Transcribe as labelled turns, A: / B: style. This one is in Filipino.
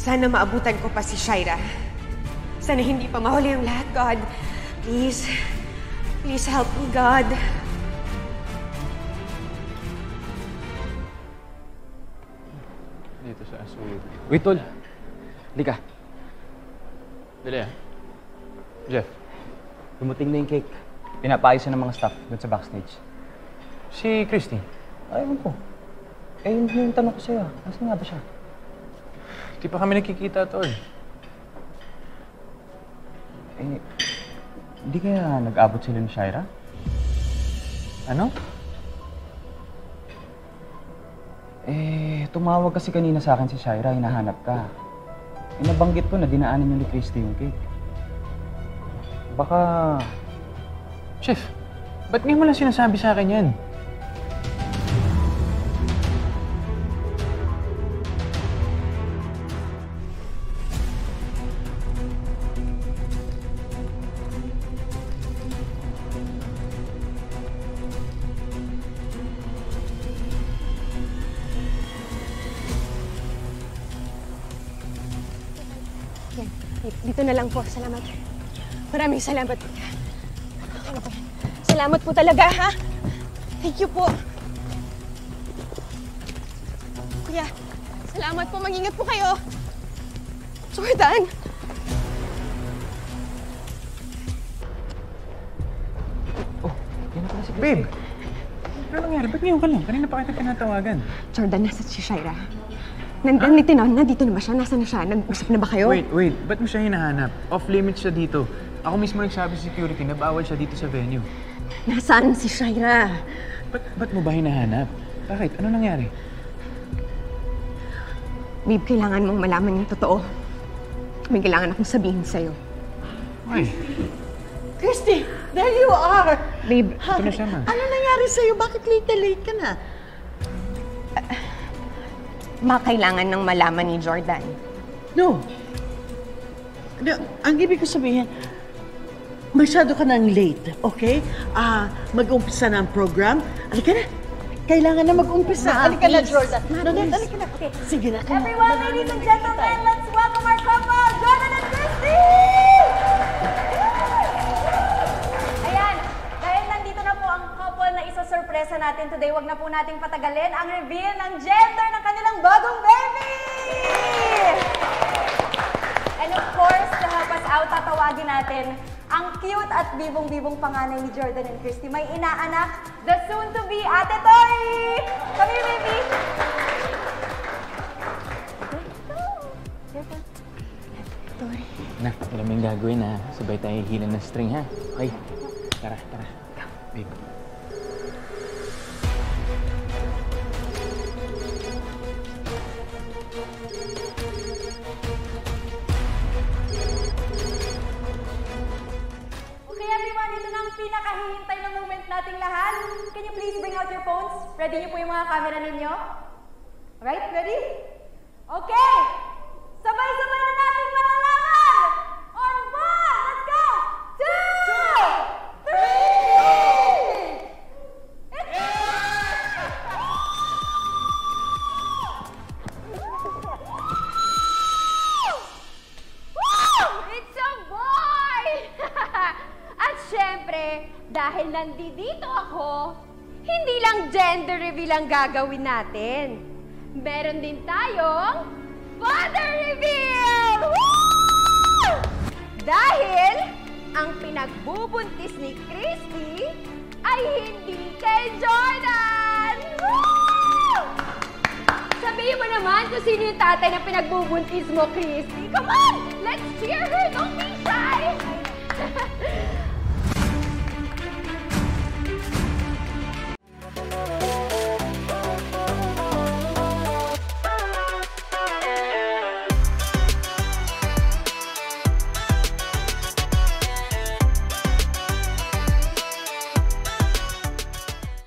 A: Sana maabutan ko pa si Shaira. Sana hindi pa mahuli ang lahat, God. Please. Please help me, God.
B: Dito sa asul.
C: Wait, Tol. Halika.
B: Dali ah. Jeff.
C: Dumating na yung cake. Pinapaayos na ng mga staff doon sa backstage.
B: Si Christy.
C: Ayun ko. Eh, yun yung tanong ko sa'yo. Nasaan nga ba siya?
B: Di pa kami nakikita, Tol.
C: Eh, hindi kaya nag-abot sila ni Shaira?
B: Ano?
C: Eh, tumawag kasi kanina sa akin si Shaira, hinahanap ka. Eh, nabanggit ko na dinaanan niyo ni Christy yung cake. Baka...
B: Chef, ba't ngayon mo lang sinasabi sa akin yan?
A: Dito na lang po. Salamat. Maraming salamat. Salamat po talaga, ha? Thank you po. Kuya, salamat po. Mag-ingat po kayo. Jordan!
C: Oh, yun na pala si Christy.
B: Babe! Ano nangyari? Ba't ngayon ka lang? Kanina pa kita tinatawagan.
A: Jordan, nasa si Shaira. Nandito na ba siya? Nasaan na siya? Nag-usap na ba kayo?
B: Wait. Ba't mo siya hinahanap? Off-limits siya dito. Ako mismo nagsabi sa security na bawal siya dito sa venue.
A: Nasaan si Shaira?
B: Ba't mo ba hinahanap? Bakit? Ano nangyari?
A: Babe, kailangan mong malaman yung totoo. May kailangan akong sabihin sa'yo.
B: Ay.
D: Christy, there you are!
A: Babe,
B: Ito na siya, ma.
D: Ano nangyari sa'yo? Bakit late ka na?
A: kailangan ng malaman ni Jordan.
D: No. Ang ibig ko sabihin, masyado ka nang late, okay? Mag-umpisa na ang program. Halika na. Kailangan na mag-umpisa. Halika na, Jordan. Halika na. Okay. Sige na.
E: Everyone, ladies and gentlemen, let's welcome our couple, Jordan and Christy! Ayan, dahil nandito na po ang couple na isa-surpresa natin today, wag na po nating patagalin ang reveal ng gender ng kanilang bagong baby! And of course, to help us out, tatawagin natin ang cute at bibong-bibong panganay ni Jordan and Christy. May inaanak, the soon-to-be Ate Tori! Come here, baby!
A: Tori.
B: Na, alam mo yung gagawin ha. Sabay tayo hihilan ng string ha. Okay, tara. Babe.
E: Pinakahihintay na moment nating lahat. Can you please bring out your phones? Ready niyo po yung mga camera ninyo? Alright, ready? Okay! Sabay-sabay na nating malalaman! On 1, let's go! 2, 3! It's a boy! At syempre, dahil nandito ako, hindi lang gender reveal ang gagawin natin. Meron din tayong father reveal! Woo! Dahil ang pinagbubuntis ni Christy ay hindi kay Jordan! Woo! Sabihin mo naman kung sino yung tatay na pinagbubuntis mo, Christy. Come on! Let's cheer her! Don't be shy!